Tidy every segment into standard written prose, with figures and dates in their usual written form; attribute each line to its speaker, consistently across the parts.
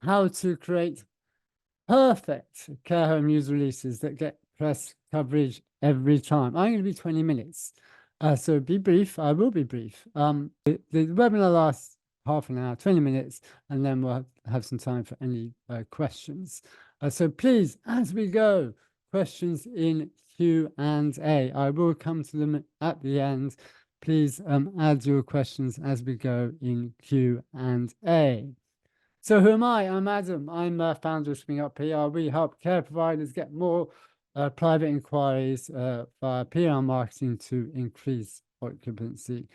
Speaker 1: how to create perfect care home news releases that get press coverage every time. I'm going to be 20 minutes. So be brief. I will be brief. The webinar lasts half an hour, 20 minutes, and then we'll have some time for any questions. So please, as we go, questions in Q&A. I will come to them at the end. Please add your questions as we go in Q&A. So who am I? I'm Adam. I'm founder of Springup PR. We help care providers get more private inquiries via PR marketing to increase occupancy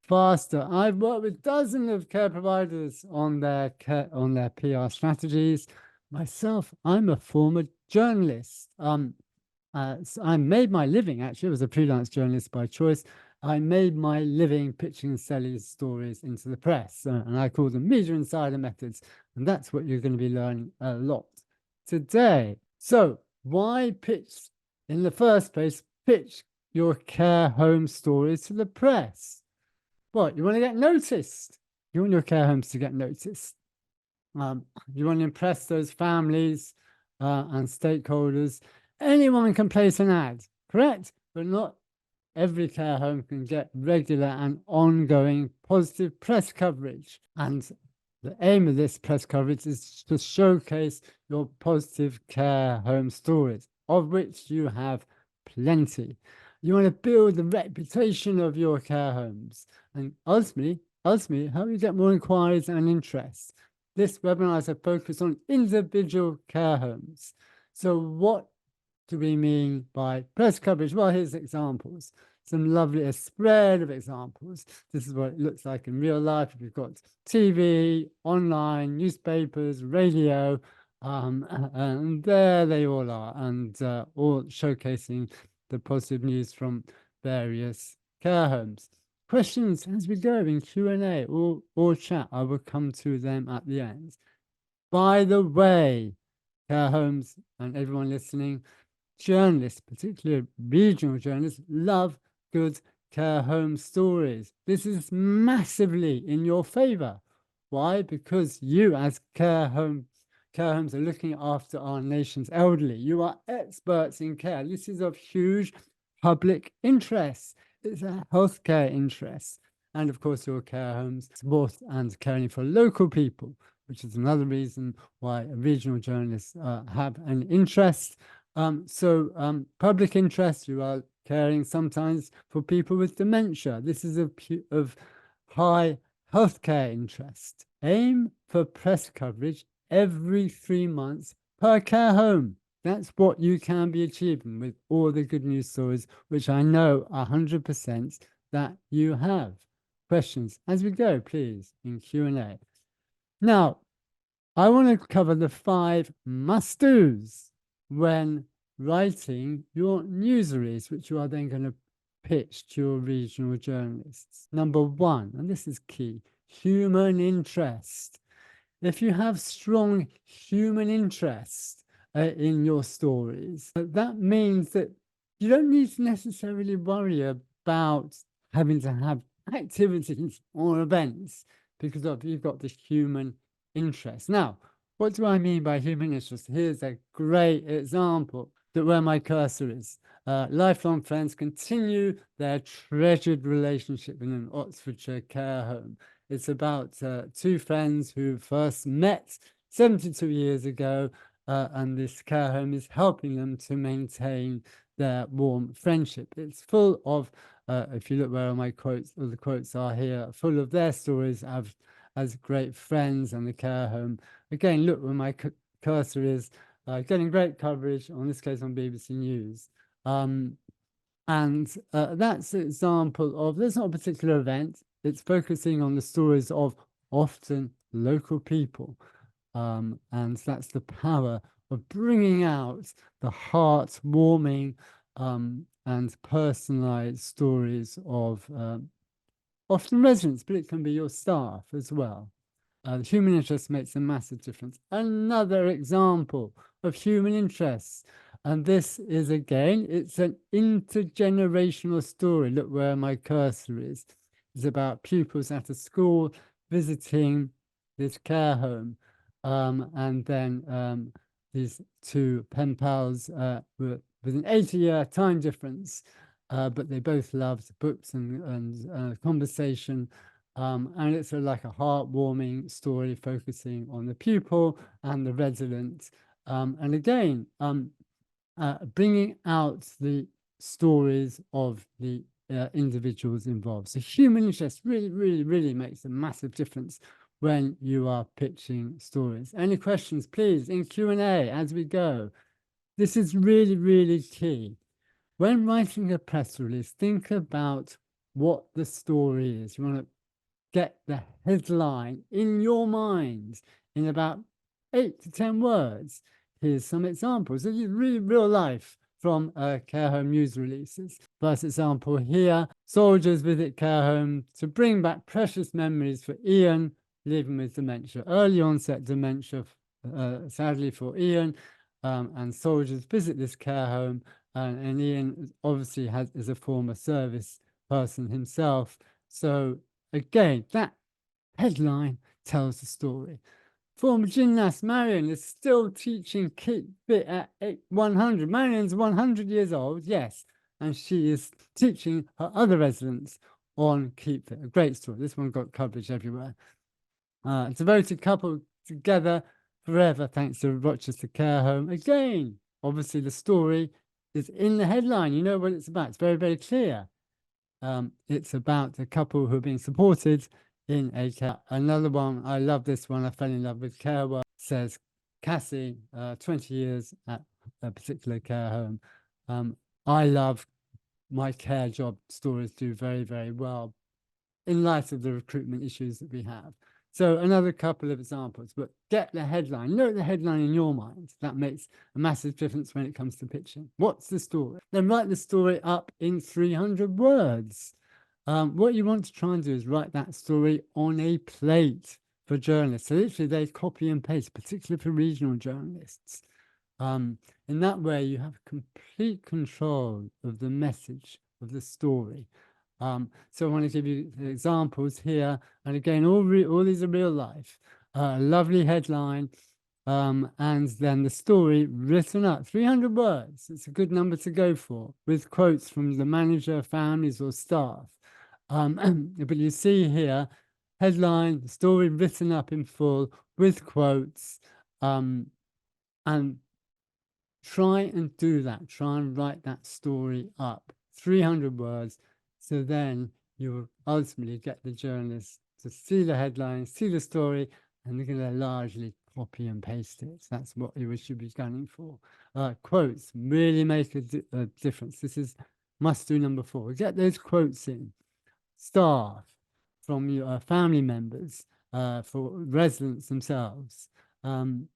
Speaker 1: faster. I've worked with dozens of care providers on their PR strategies. Myself, I'm a former journalist. So I made my living, actually, I was a freelance journalist by choice. I made my living pitching and selling stories into the press, and I call them media insider methods. And that's what you're going to be learning a lot today. So why pitch in the first place? Pitch your care home stories to the press. What? You want to get noticed. You want your care homes to get noticed. You want to impress those families and stakeholders. Anyone can place an ad, correct? But not every care home can get regular and ongoing positive press coverage. And the aim of this press coverage is to showcase your positive care home stories, of which you have plenty. You want to build the reputation of your care homes. And ultimately, how do you get more inquiries and interest? This webinar is a focus on individual care homes. So what do we mean by press coverage? Well, here's examples. Some lovely, a spread of examples. This is what it looks like in real life. We've got TV, online, newspapers, radio, and there they all are, and all showcasing the positive news from various care homes. Questions as we go in Q&A or chat. I will come to them at the end. By the way, care homes and everyone listening, journalists, particularly regional journalists, love good care home stories. This is massively in your favor. Why? Because you, as care homes are looking after our nation's elderly. You are experts in care. This is of huge public interest. It's a healthcare interest. And of course, your care homes support and caring for local people, which is another reason why regional journalists have an interest. Public interest, you are caring sometimes for people with dementia. This is of high healthcare interest. Aim for press coverage every 3 months per care home. That's what you can be achieving with all the good news stories, which I know 100% that you have. Questions as we go, please, in Q&A. Now, I want to cover the 5 must-dos when writing your news release, which you are then going to pitch to your regional journalists. Number 1, and this is key, human interest. If you have strong human interest in your stories, that means that you don't need to necessarily worry about having to have activities or events because you've got the human interest. Now, what do I mean by human interest? Here's a great example that where my cursor is. Lifelong friends continue their treasured relationship in an Oxfordshire care home. It's about 2 friends who first met 72 years ago, and this care home is helping them to maintain their warm friendship. It's full of, if you look where all my quotes, all the quotes are here, full of their stories as great friends and the care home. Again, look where my cursor is, getting great coverage, on this case on BBC News. That's an example of, there's not a particular event, it's focusing on the stories of often local people. And that's the power of bringing out the heartwarming and personalized stories of often residents, but it can be your staff as well. Human interest makes a massive difference. Another example of human interest, and this is, again, it's an intergenerational story. Look where my cursor is. It's about pupils at a school visiting this care home. And then these two pen pals were with an 80-year time difference, but they both loved books and conversation. And it's like a heartwarming story focusing on the pupil and the resident. And again, bringing out the stories of the individuals involved. So human interest really, really, really makes a massive difference when you are pitching stories. Any questions, please, in Q&A as we go. This is really, really key. When writing a press release, think about what the story is. You want to get the headline in your mind in about 8 to 10 words. Here's some examples. This is really real life from care home news releases. First example here, soldiers visit care home to bring back precious memories for Ian living with dementia. Early onset dementia, sadly for Ian, and soldiers visit this care home, and Ian obviously is a former service person himself. So again, that headline tells the story. Former gymnast Marion is still teaching Keep Fit at 100. Marion's 100 years old, yes, and she is teaching her other residents on Keep Fit. A great story. This one got coverage everywhere. Devoted couple together forever thanks to Rochester Care Home. Again, obviously the story is in the headline. You know what it's about. It's very, very clear. It's about a couple who are being supported in a care. Another one, I love this one. I fell in love with care work. Says Cassie, 20 years at a particular care home. I love my care job stories do very, very well in light of the recruitment issues that we have. So another couple of examples, but get the headline. Note the headline in your mind. That makes a massive difference when it comes to pitching. What's the story? Then write the story up in 300 words. What you want to try and do is write that story on a plate for journalists. So literally they copy and paste, particularly for regional journalists. In that way, you have complete control of the message of the story. So I want to give you examples here. And again, all these are real life. Lovely headline. And then the story written up, 300 words. It's a good number to go for, with quotes from the manager, families, or staff. But you see here, headline, story written up in full with quotes. And try and do that. Try and write that story up, 300 words. So then you will ultimately get the journalists to see the headline, see the story, and they're going to largely copy and paste it. That's what you should be gunning for. Quotes really make a difference. This is must do number 4. Get those quotes in. Staff, from your family members, for residents themselves. 9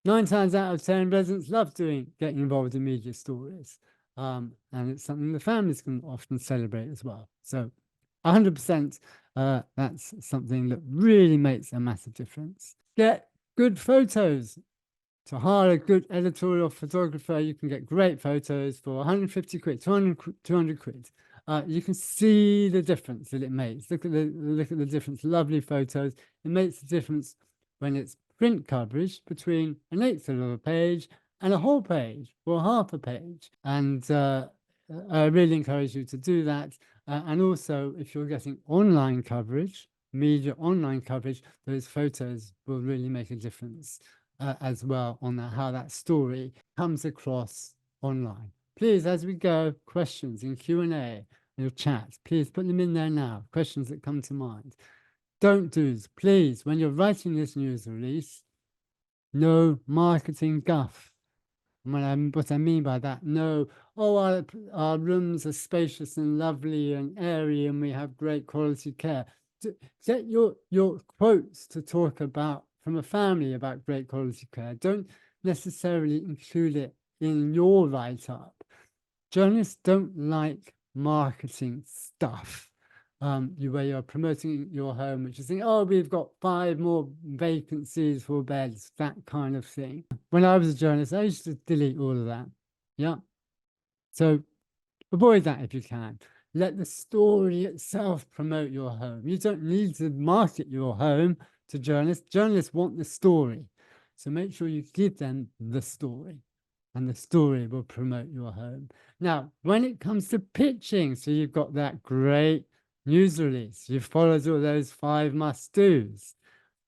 Speaker 1: times out of 10, residents love getting involved in media stories. And it's something the families can often celebrate as well. So 100%, that's something that really makes a massive difference. Get good photos. To hire a good editorial photographer, you can get great photos for 150 quid, 200 quid. You can see the difference that it makes. Look at the difference. Lovely photos. It makes a difference when it's print coverage between an 1/8 of a page and a whole page or half a page. And I really encourage you to do that. And also, if you're getting online coverage, media online coverage, those photos will really make a difference as well on how that story comes across online. Please, as we go, questions in Q&A, in your chat, please put them in there now, questions that come to mind. Don't do this, please, when you're writing this news release, no marketing guff. What I mean by that, no, oh, our rooms are spacious and lovely and airy and we have great quality care. Get your quotes to talk about from a family about great quality care. Don't necessarily include it in your write-up. Journalists don't like marketing stuff. Where you're promoting your home, which is saying, oh, we've got 5 more vacancies for beds, that kind of thing. When I was a journalist, I used to delete all of that. Yeah. So avoid that if you can. Let the story itself promote your home. You don't need to market your home to journalists. Journalists want the story. So make sure you give them the story, and the story will promote your home. Now, when it comes to pitching, so you've got that great news release, you've followed all those 5 must-dos.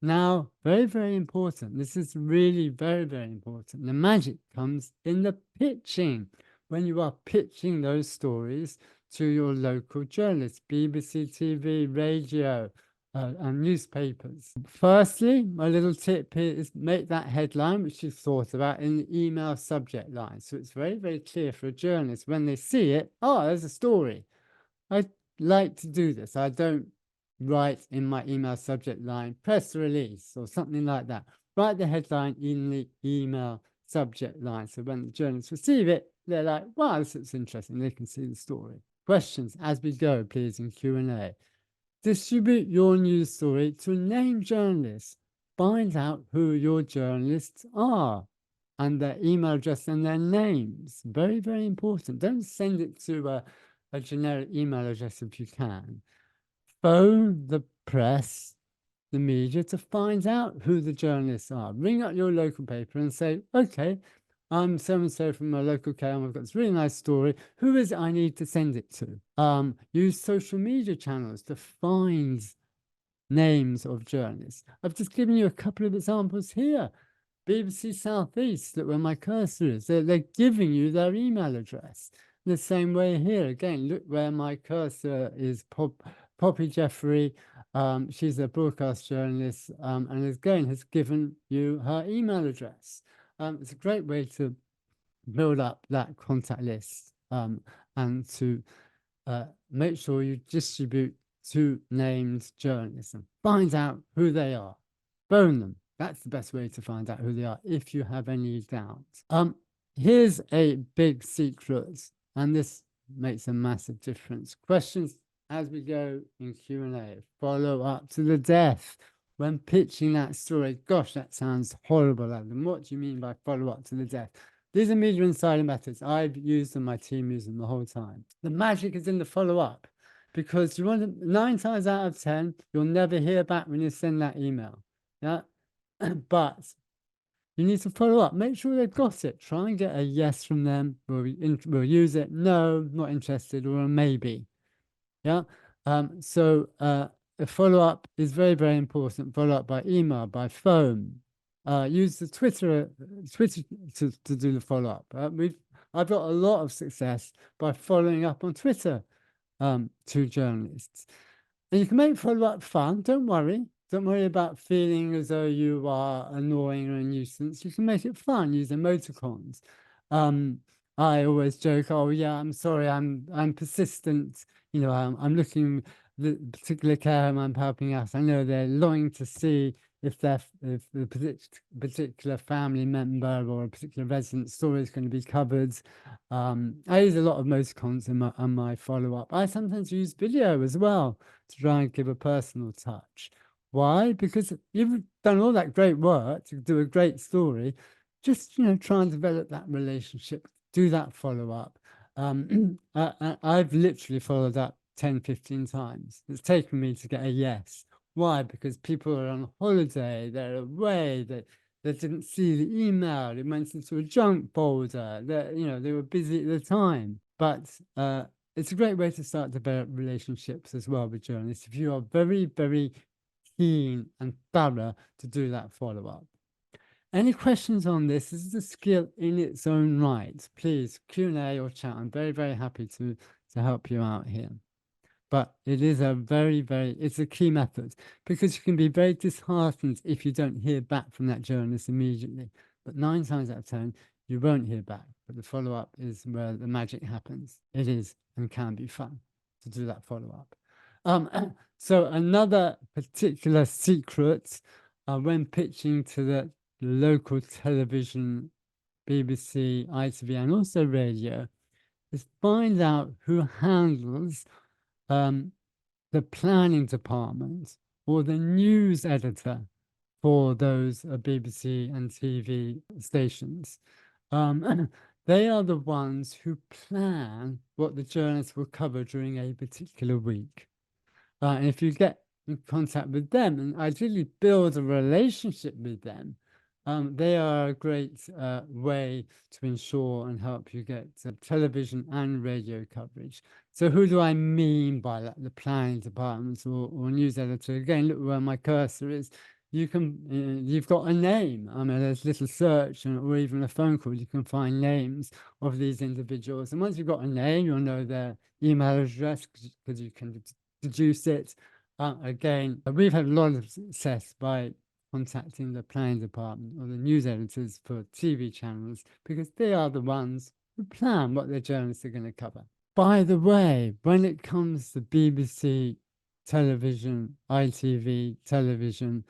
Speaker 1: Now, very, very important. This is really very, very important. The magic comes in the pitching. When you are pitching those stories to your local journalists, BBC, TV, radio, and newspapers. Firstly, my little tip here is make that headline, which you've thought about, in the email subject line. So it's very, very clear for a journalist when they see it, oh, there's a story. I like to do this. I don't write in my email subject line, press release or something like that. Write the headline in the email subject line. So when the journalists receive it, they're like, wow, this looks interesting. They can see the story. Questions as we go, please, in Q&A. Distribute your news story to named journalists. Find out who your journalists are and their email address and their names. Very, very important. Don't send it to a generic email address if you can. Phone the press, the media, to find out who the journalists are. Ring up your local paper and say, okay, I'm so-and-so from my local KM. I've got this really nice story. Who is it I need to send it to? Use social media channels to find names of journalists. I've just given you a couple of examples here. BBC South East, look where my cursor is. They're giving you their email address. The same way here, again, look where my cursor is. Poppy Jeffrey, she's a broadcast journalist, and again has given you her email address. It's a great way to build up that contact list, and to make sure you distribute to named journalists and find out who they are. Phone them. That's the best way to find out who they are if you have any doubts. Here's a big secret, and this makes a massive difference. Questions as we go in Q&A. Follow up to the death when pitching that story. Gosh, that sounds horrible, Adam. What do you mean by follow up to the death? These are media insider methods. I've used them, my team used them the whole time. The magic is in the follow up, because you want to, 9 times out of 10, you'll never hear back when you send that email. Yeah. But you need to follow up. Make sure they've got it. Try and get a yes from them. We'll use it. No, not interested, or a maybe. Yeah. So a follow up is very, very important. Follow up by email, by phone. Use the Twitter to do the follow up. I've got a lot of success by following up on Twitter to journalists. And you can make follow up fun. Don't worry. Don't worry about feeling as though you are annoying or a nuisance. You can make it fun. Use emoticons. I always joke, oh yeah, I'm sorry, I'm persistent. You know, I'm looking the particular care home I'm helping out. I know they're longing to see if the particular family member or a particular resident's story is going to be covered. I use a lot of emoticons in my follow up. I sometimes use video as well to try and give a personal touch. Why? Because you've done all that great work to do a great story. Just, you know, try and develop that relationship, do that follow up. I've literally followed up 10, 15 times. It's taken me to get a yes. Why? Because people are on holiday, they're away, they didn't see the email, it went into a junk folder, they were busy at the time. But it's a great way to start to develop relationships as well with journalists if you are very, very keen and thorough to do that follow-up. Any questions on this? This is a skill in its own right. Please, Q&A or chat. I'm very, very happy to help you out here. But it is a it's a key method, because you can be very disheartened if you don't hear back from that journalist immediately. But 9 times out of 10, you won't hear back. But the follow-up is where the magic happens. It is and can be fun to do that follow-up. So another particular secret when pitching to the local television, BBC, ITV, and also radio, is find out who handles the planning department or the news editor for those BBC and TV stations. They are the ones who plan what the journalists will cover during a particular week. And if you get in contact with them and ideally build a relationship with them, They are a great way to ensure and help you get television and radio coverage. So who do I mean by that? The planning departments or news editor? Again, look where my cursor is. You can, you've got a name. I mean, there's little search or even a phone call. You can find names of these individuals. And once you've got a name, you'll know their email address because you can deduce it. Again, we've had a lot of success by contacting the planning department or the news editors for TV channels because they are the ones who plan what their journalists are going to cover. By the way, when it comes to BBC television, ITV television,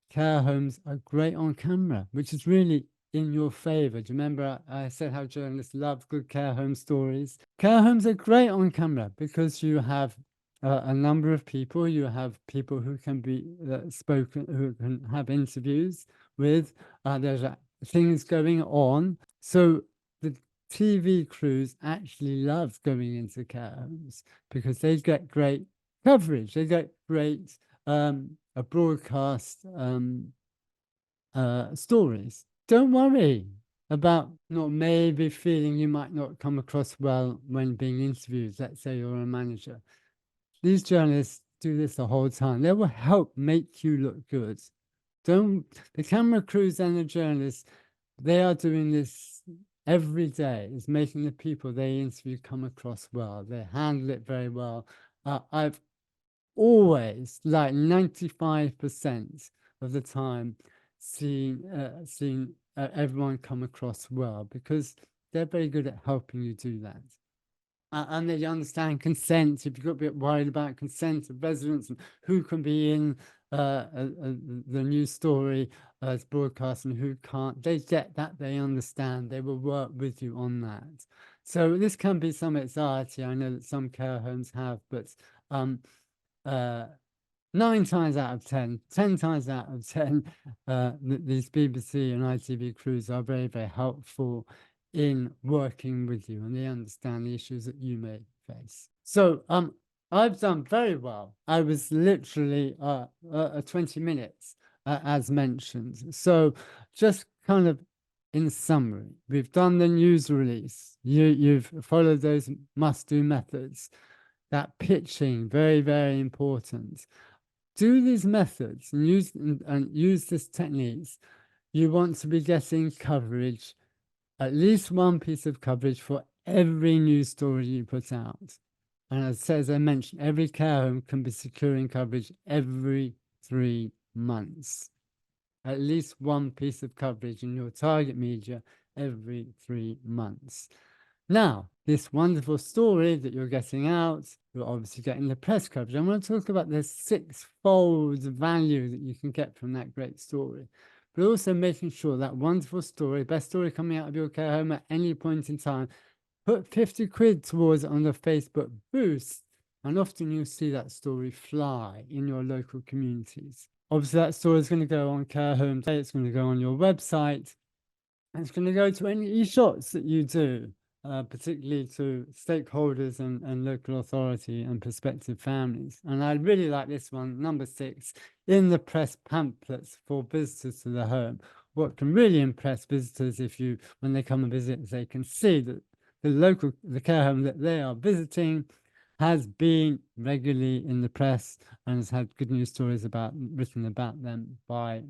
Speaker 1: care homes are great on camera, which is really in your favor. Do you remember I said how journalists love good care home stories? Care homes are great on camera because you have a number of people. You have people who can be spoken, who can have interviews with. There's things going on. So the TV crews actually love going into care homes because they get great coverage. They get great a broadcast stories. Don't worry about not maybe feeling you might not come across well when being interviewed. Let's say you're a manager. These journalists do this the whole time. They will help make you look good. Don't the camera crews and the journalists, they are doing this every day, is making the people they interview come across well. They handle it very well. I've always, like 95% of the time, seen everyone come across well because they're very good at helping you do that. And they understand consent. If you've got a bit worried about consent of residents and who can be in the news story as broadcast and who can't, they get that, they understand, they will work with you on that. So this can be some anxiety. I know that some care homes have, but 9 times out of 10, 10 times out of 10, these BBC and ITV crews are very, very helpful in working with you and they understand the issues that you may face. So I've done very well. I was literally 20 minutes, as mentioned. So just kind of in summary, we've done the news release. You've followed those must-do methods. That pitching, very, very important. Do these methods and use these techniques. You want to be getting coverage, at least one piece of coverage for every news story you put out. And as I mentioned, every care home can be securing coverage every 3 months. At least one piece of coverage in your target media every 3 months. Now, this wonderful story that you're getting out, you're obviously getting the press coverage. I want to talk about the 6-fold value that you can get from that great story, but also making sure that wonderful story, best story coming out of your care home at any point in time, put 50 quid towards it on the Facebook boost, and often you'll see that story fly in your local communities. Obviously, that story is going to go on Care Home Day. It's going to go on your website. And it's going to go to any e-shots that you do, particularly to stakeholders and local authority and prospective families. And I really like this one, number 6, in the press pamphlets for visitors to the home. What can really impress visitors when they come and visit, they can see that the care home that they are visiting has been regularly in the press and has had good news stories written about them by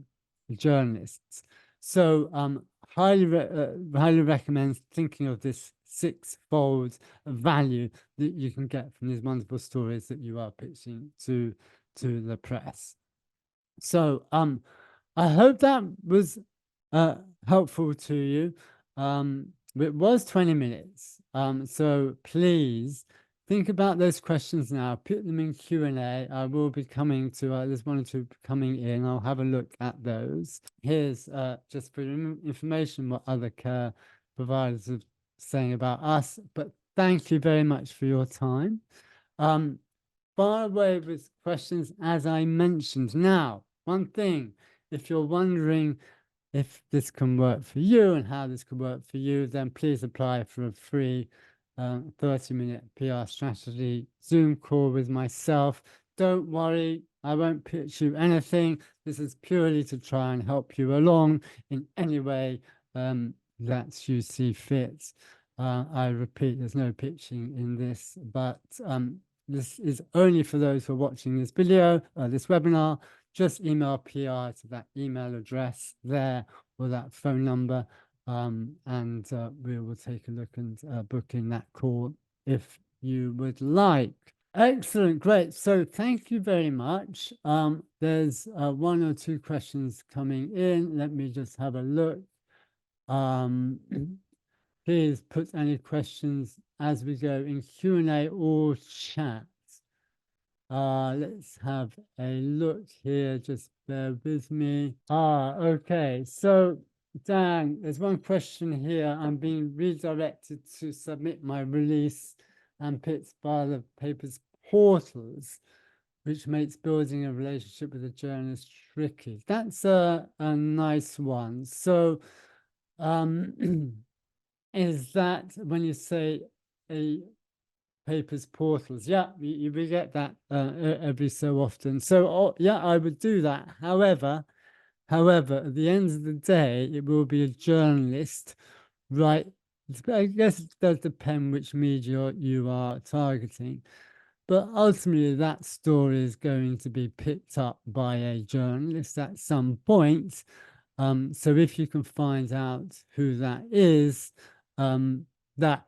Speaker 1: journalists. So highly recommend thinking of this 6-fold value that you can get from these wonderful stories that you are pitching to the press. So I hope that was helpful to you. It was 20 minutes. So please think about those questions now. Put them in Q&A. I will be coming to, there's 1 or 2 coming in. I'll have a look at those. Here's just for information what other care providers are saying about us. But thank you very much for your time. Fire away with questions as I mentioned. Now, one thing, if you're wondering if this can work for you and how this could work for you, then please apply for a free 30-minute PR strategy Zoom call with myself don't worry, I won't pitch you anything. This is purely to try and help you along in any way that you see fit. I repeat, there's no pitching in this, but this is only for those who are watching this video, this webinar. Just email PR to that email address there or that phone number, and we will take a look and book in that call if you would like. Excellent, great. So thank you very much. There's one or two questions coming in. Let me just have a look. Please put any questions as we go in Q&A or chat. Let's have a look here. Just bear with me. Okay. So Dan, there's one question here. I'm being redirected to submit my release and pitch via the paper's portals, which makes building a relationship with a journalist tricky. That's a nice one. So is that when you say a paper's portals? Yeah, we get that every so often. So yeah, I would do that. However, at the end of the day, it will be a journalist, right? I guess it does depend which media you are targeting, but ultimately that story is going to be picked up by a journalist at some point. So if you can find out who that is, that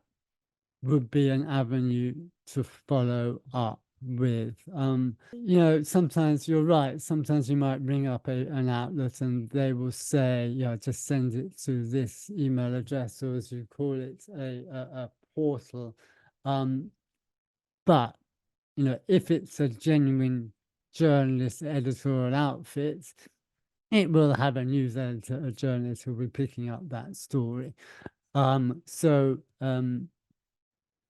Speaker 1: would be an avenue to follow up with. You know, sometimes you're right. Sometimes you might ring up an outlet and they will say, yeah, just send it to this email address, or as you call it, a portal. But, you know, if it's a genuine journalist editorial outfit, it will have a news editor, a journalist who will be picking up that story.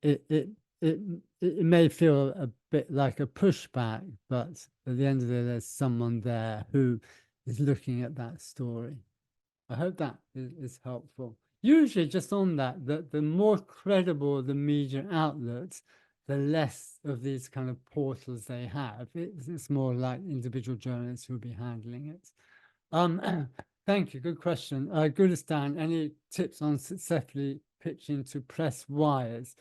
Speaker 1: It, it it it may feel a bit like a pushback, but at the end of the day, there's someone there who is looking at that story. I hope that is helpful. Usually, just on that, the more credible the media outlet, the less of these kind of portals they have. It's more like individual journalists who will be handling it. Thank you. Good question. Gulistan, any tips on successfully pitching to press wires?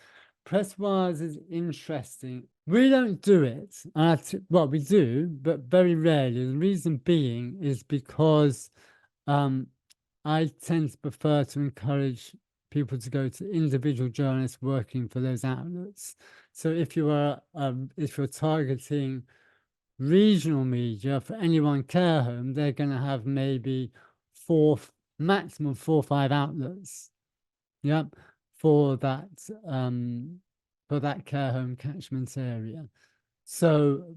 Speaker 1: Press wires is interesting. We don't do it. Well, we do, but very rarely. The reason being is because I tend to prefer to encourage people to go to individual journalists working for those outlets. So if you're targeting regional media for any one care home, they're going to have maybe maximum 4 or 5 outlets. Yep, for that care home catchment area. So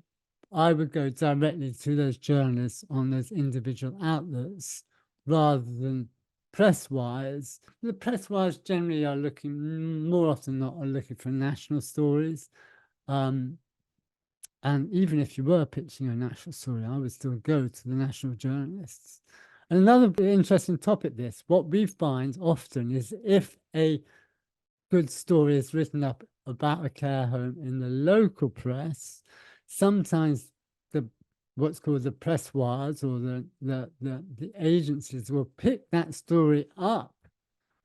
Speaker 1: I would go directly to those journalists on those individual outlets rather than press wires. The press wires generally are looking, more often than not, are looking for national stories. And even if you were pitching a national story, I would still go to the national journalists. And another interesting topic, what we find often is if a good story is written up about a care home in the local press, sometimes what's called the press wires or the agencies will pick that story up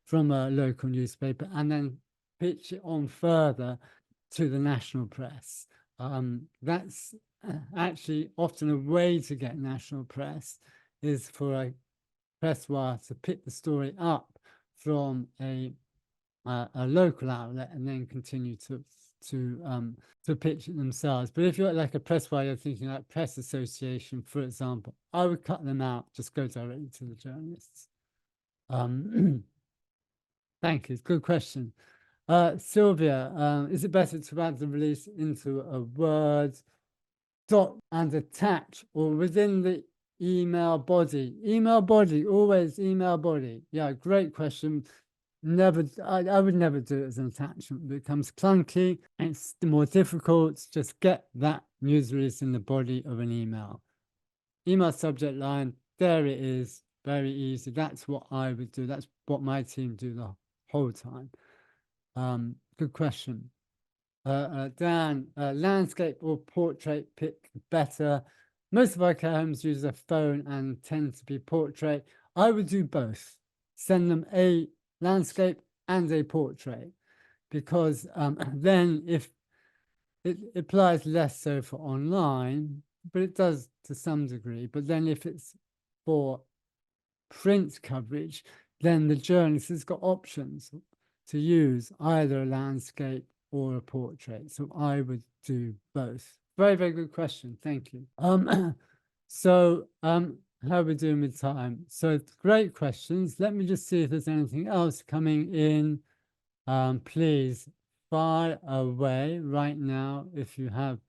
Speaker 1: from a local newspaper and then pitch it on further to the national press. That's actually often a way to get national press is for a press wire to pick the story up from a local outlet and then continue to pitch it themselves. But if you're like a press wire, you're thinking like Press Association, for example, I would cut them out, just go directly to the journalists. Thank you. Good question. Sylvia, is it better to add the release into a Word doc and attach or within the email body? Email body, always email body. Yeah, great question. Never, I would never do it as an attachment. It becomes clunky. It's more difficult. Just get that news release in the body of an email. Email subject line, there it is. Very easy. That's what I would do. That's what my team do the whole time. Good question. Dan, landscape or portrait pick better? Most of our care homes use a phone and tend to be portrait. I would do both. Send them a landscape and a portrait, because then if it applies less so for online, but it does to some degree. But then if it's for print coverage, then the journalist has got options to use either a landscape or a portrait. So I would do both. Very, very good question. Thank you. How are we doing with time? So great questions. Let me just see if there's anything else coming in. Please fire away right now if you have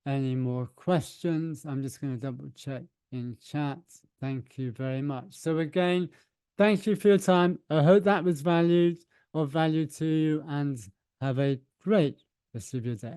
Speaker 1: any more questions. I'm just going to double check in chat. Thank you very much. So again, thank you for your time. I hope that was valued or value to you, and have a great rest of your day.